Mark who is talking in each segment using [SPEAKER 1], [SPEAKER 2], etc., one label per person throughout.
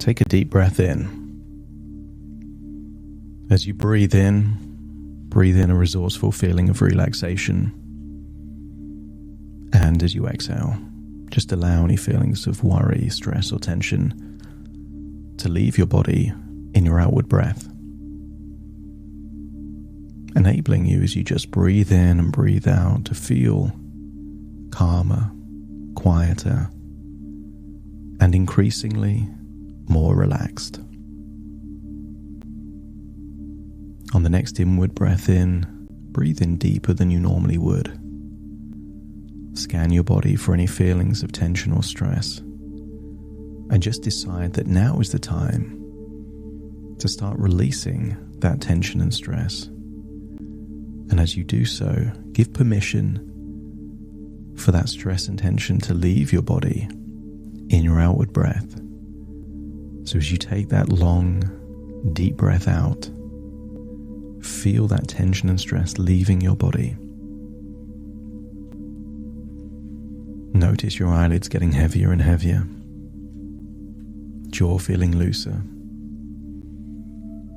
[SPEAKER 1] Take a deep breath in. As you breathe in a resourceful feeling of relaxation. And as you exhale, just allow any feelings of worry, stress, or tension to leave your body in your outward breath. Enabling you as you just breathe in and breathe out to feel calmer, quieter, and increasingly more relaxed. On the next inward breath in, breathe in deeper than you normally would. Scan your body for any feelings of tension or stress, and just decide that now is the time to start releasing that tension and stress. And as you do so, give permission for that stress and tension to leave your body in your outward breath. So as you take that long, deep breath out, feel that tension and stress leaving your body. Notice your eyelids getting heavier and heavier, jaw feeling looser,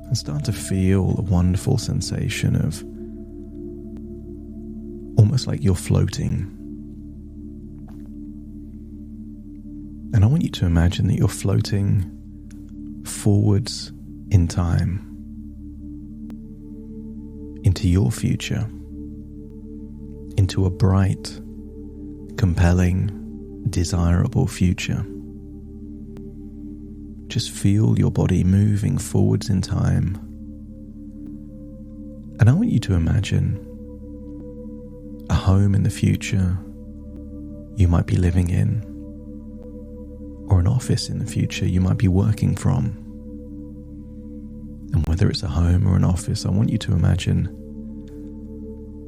[SPEAKER 1] and start to feel a wonderful sensation of almost like you're floating. And I want you to imagine that you're floating forwards in time into your future, into a bright, compelling, desirable future. Just feel your body moving forwards in time. And I want you to imagine a home in the future you might be living in, or an office in the future you might be working from. And whether it's a home or an office, I want you to imagine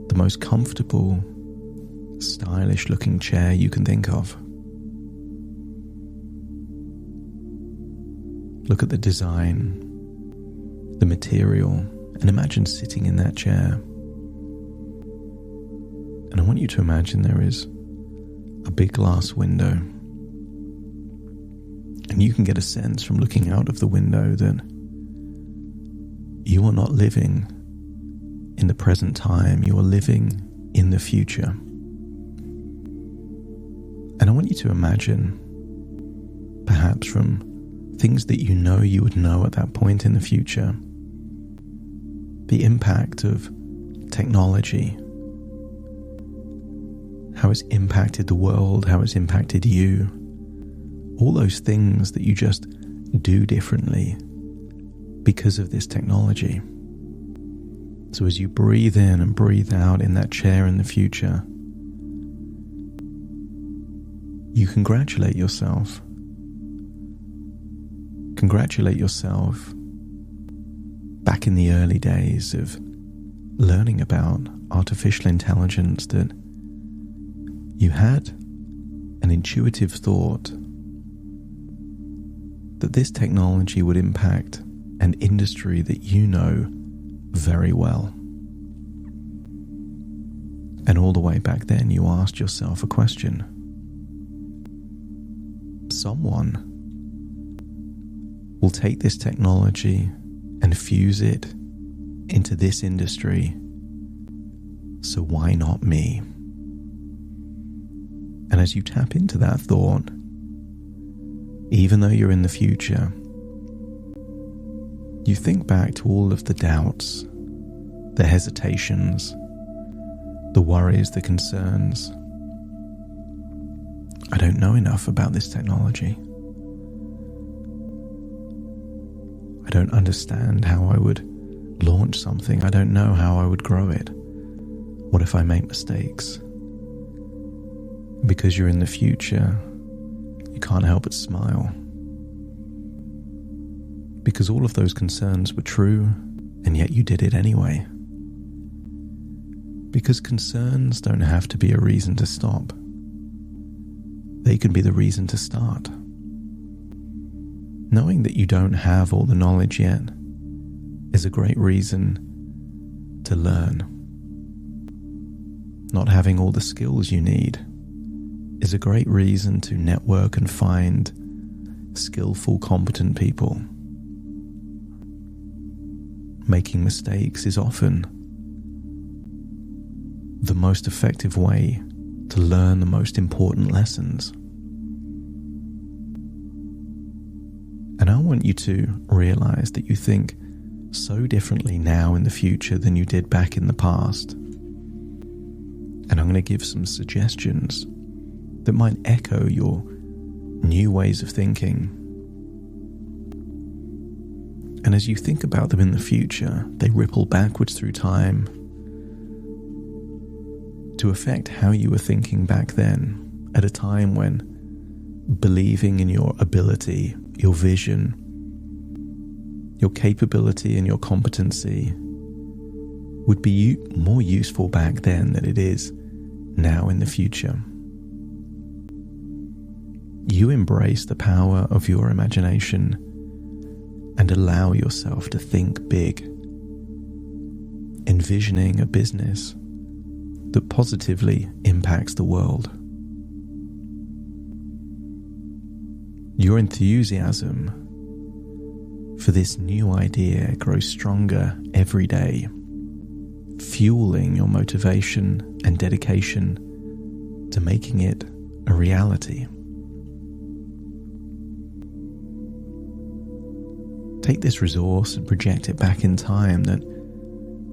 [SPEAKER 1] the most comfortable, stylish looking chair you can think of. Look at the design, the material, and imagine sitting in that chair. And I want you to imagine there is a big glass window. And you can get a sense from looking out of the window that you are not living in the present time, you are living in the future. And I want you to imagine, perhaps from things that you know you would know at that point in the future, the impact of technology, how it's impacted the world, how it's impacted you, all those things that you just do differently because of this technology. So as you breathe in and breathe out in that chair in the future, you congratulate yourself. Congratulate yourself back in the early days of learning about artificial intelligence, that you had an intuitive thought that this technology would impact an industry that you know very well. And all the way back then you asked yourself a question. Someone will take this technology and fuse it into this industry, so why not me? And as you tap into that thought, even though you're in the future, you think back to all of the doubts, the hesitations, the worries, the concerns. I don't know enough about this technology. I don't understand how I would launch something. I don't know how I would grow it. What if I make mistakes? Because you're in the future, you can't help but smile. Because all of those concerns were true, and yet you did it anyway. Because concerns don't have to be a reason to stop. They can be the reason to start. Knowing that you don't have all the knowledge yet is a great reason to learn. Not having all the skills you need is a great reason to network and find skillful, competent people. Making mistakes is often the most effective way to learn the most important lessons. And I want you to realize that you think so differently now in the future than you did back in the past. And I'm going to give some suggestions that might echo your new ways of thinking. And as you think about them in the future, they ripple backwards through time to affect how you were thinking back then, at a time when believing in your ability, your vision, your capability and your competency would be more useful back then than it is now in the future. You embrace the power of your imagination and allow yourself to think big, envisioning a business that positively impacts the world. Your enthusiasm for this new idea grows stronger every day, fueling your motivation and dedication to making it a reality. Take this resource and project it back in time that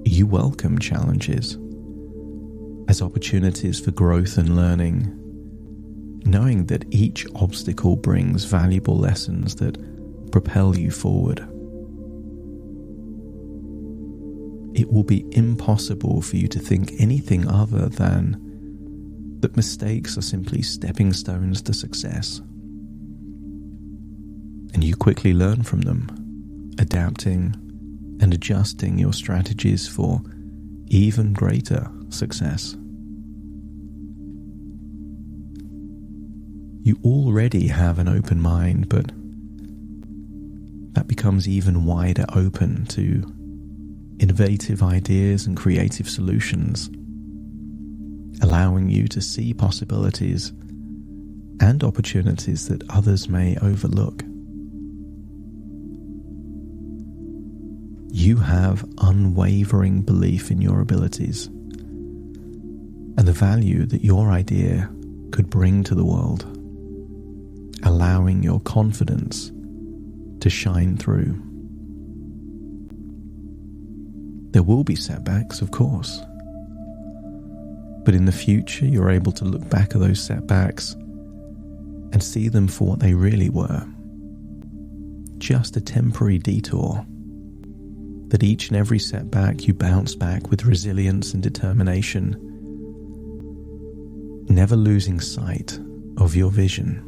[SPEAKER 1] you welcome challenges as opportunities for growth and learning, knowing that each obstacle brings valuable lessons that propel you forward. It will be impossible for you to think anything other than that mistakes are simply stepping stones to success. And you quickly learn from them, adapting and adjusting your strategies for even greater success. You already have an open mind, but that becomes even wider open to innovative ideas and creative solutions, allowing you to see possibilities and opportunities that others may overlook. You have unwavering belief in your abilities and the value that your idea could bring to the world, allowing your confidence to shine through. There will be setbacks, of course, but in the future you're able to look back at those setbacks and see them for what they really were, just a temporary detour. That each and every setback you bounce back with resilience and determination, never losing sight of your vision.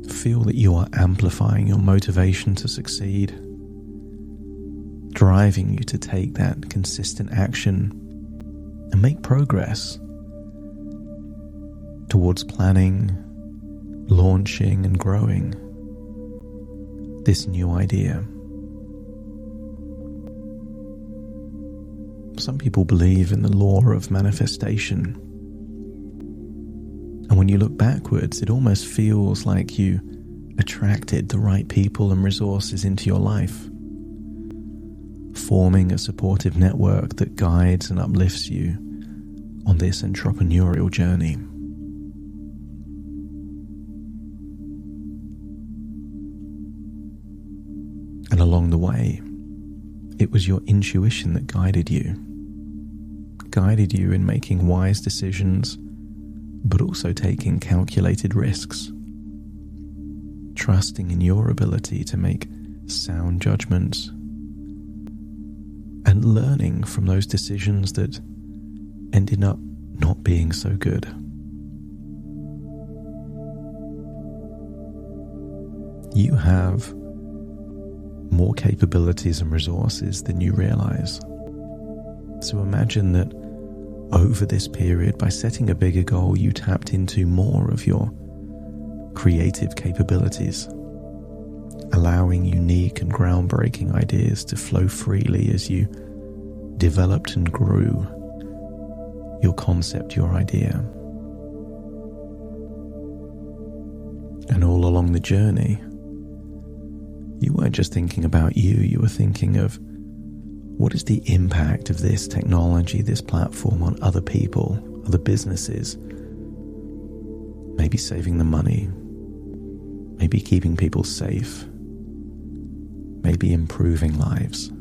[SPEAKER 1] Feel that you are amplifying your motivation to succeed, driving you to take that consistent action and make progress towards planning, launching and growing this new idea. Some people believe in the law of manifestation, and when you look backwards, it almost feels like you attracted the right people and resources into your life, forming a supportive network that guides and uplifts you on this entrepreneurial journey. And along the way, it was your intuition that guided you in making wise decisions, but also taking calculated risks, trusting in your ability to make sound judgments, and learning from those decisions that ended up not being so good. You have more capabilities and resources than you realize. So imagine that over this period, by setting a bigger goal, you tapped into more of your creative capabilities, allowing unique and groundbreaking ideas to flow freely as you developed and grew your concept, your idea. And all along the journey, you weren't just thinking about you were thinking of what is the impact of this technology, this platform on other people, other businesses, maybe saving them money, maybe keeping people safe, maybe improving lives.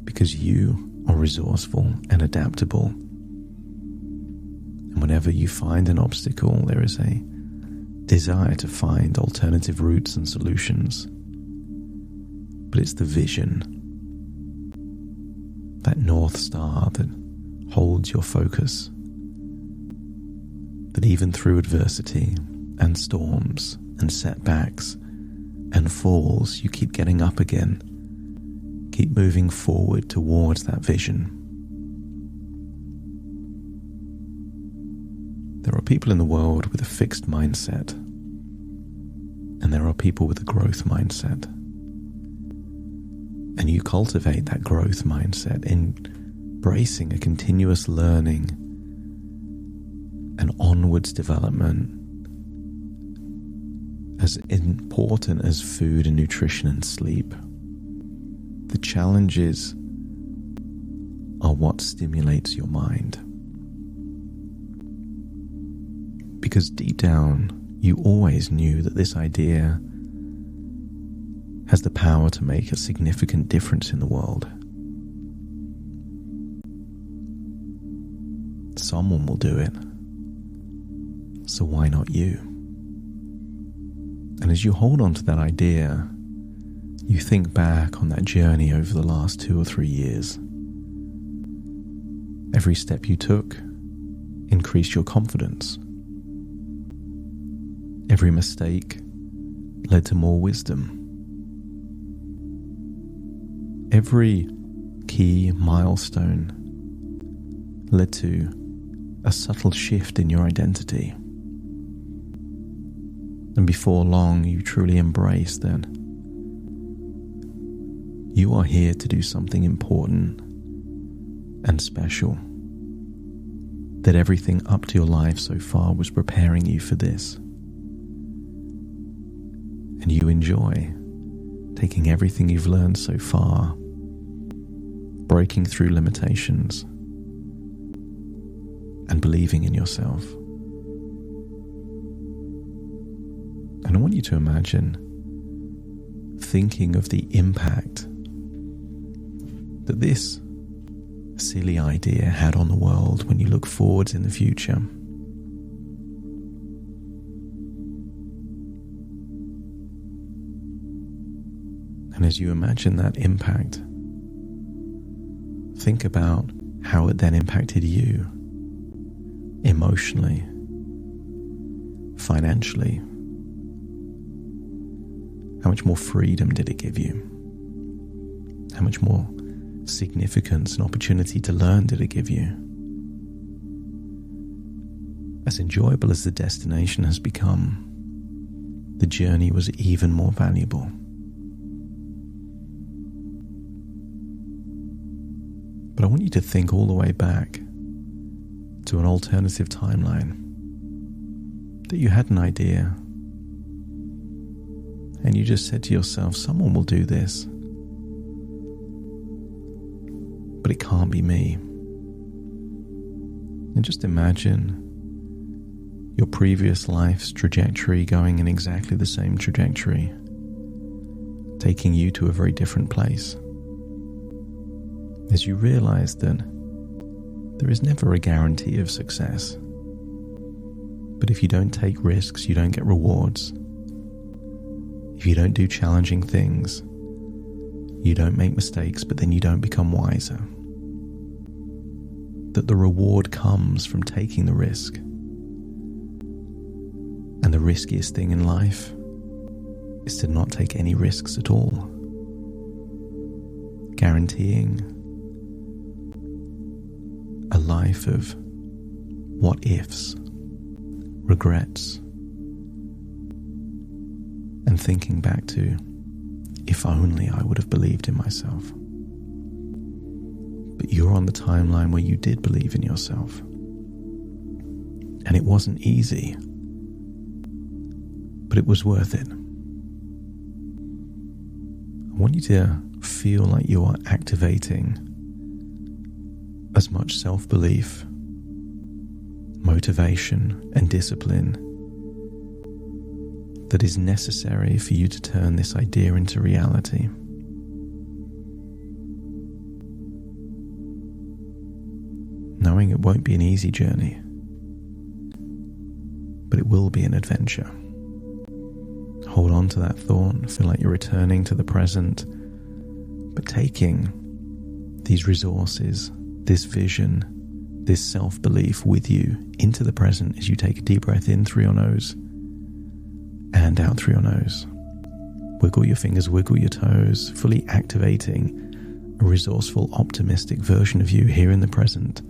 [SPEAKER 1] Because you are resourceful and adaptable. And whenever you find an obstacle, there is a desire to find alternative routes and solutions. But it's the vision, that North Star that holds your focus, that even through adversity and storms and setbacks and falls, you keep getting up again, keep moving forward towards that vision. There are people in the world with a fixed mindset, and there are people with a growth mindset. And you cultivate that growth mindset, embracing a continuous learning and onwards development, as important as food and nutrition and sleep. The challenges are what stimulates your mind. Because deep down, you always knew that this idea has the power to make a significant difference in the world. Someone will do it, so why not you? And as you hold on to that idea, you think back on that journey over the last 2 or 3 years. Every step you took increased your confidence. Every mistake led to more wisdom. Every key milestone led to a subtle shift in your identity. And before long, you truly embrace that you are here to do something important and special. That everything up to your life so far was preparing you for this. And you enjoy taking everything you've learned so far, breaking through limitations, and believing in yourself. And I want you to imagine thinking of the impact that this silly idea had on the world when you look forwards in the future. And as you imagine that impact, think about how it then impacted you emotionally, financially. How much more freedom did it give you? How much more significance and opportunity to learn did it give you? As enjoyable as the destination has become, the journey was even more valuable. But I want you to think all the way back to an alternative timeline, that you had an idea and you just said to yourself, someone will do this, but it can't be me. And just imagine your previous life's trajectory going in exactly the same trajectory, taking you to a very different place. As you realize that there is never a guarantee of success. But if you don't take risks, you don't get rewards. If you don't do challenging things, you don't make mistakes, but then you don't become wiser. That the reward comes from taking the risk. And the riskiest thing in life is to not take any risks at all. Guaranteeing a life of what-ifs, regrets, and thinking back to, if only I would have believed in myself. But you're on the timeline where you did believe in yourself. And it wasn't easy, but it was worth it. I want you to feel like you are activating as much self-belief, motivation, and discipline that is necessary for you to turn this idea into reality. Knowing it won't be an easy journey, but it will be an adventure. Hold on to that thought, feel like you're returning to the present, but taking these resources, this vision, this self-belief with you into the present as you take a deep breath in through your nose and out through your nose. Wiggle your fingers, wiggle your toes, fully activating a resourceful, optimistic version of you here in the present.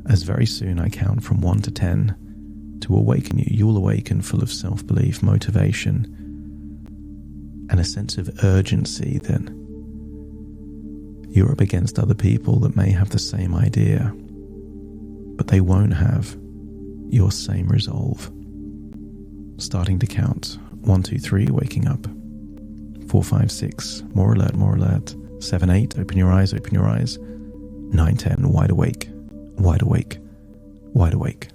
[SPEAKER 1] As very soon I count from 1 to 10 to awaken you. You'll awaken full of self-belief, motivation, and a sense of urgency that you're up against other people that may have the same idea, but they won't have your same resolve. Starting to count. 1, 2, 3, waking up. 4, 5, 6, more alert, more alert. 7, 8, open your eyes, open your eyes. 9, 10, wide awake, wide awake, wide awake.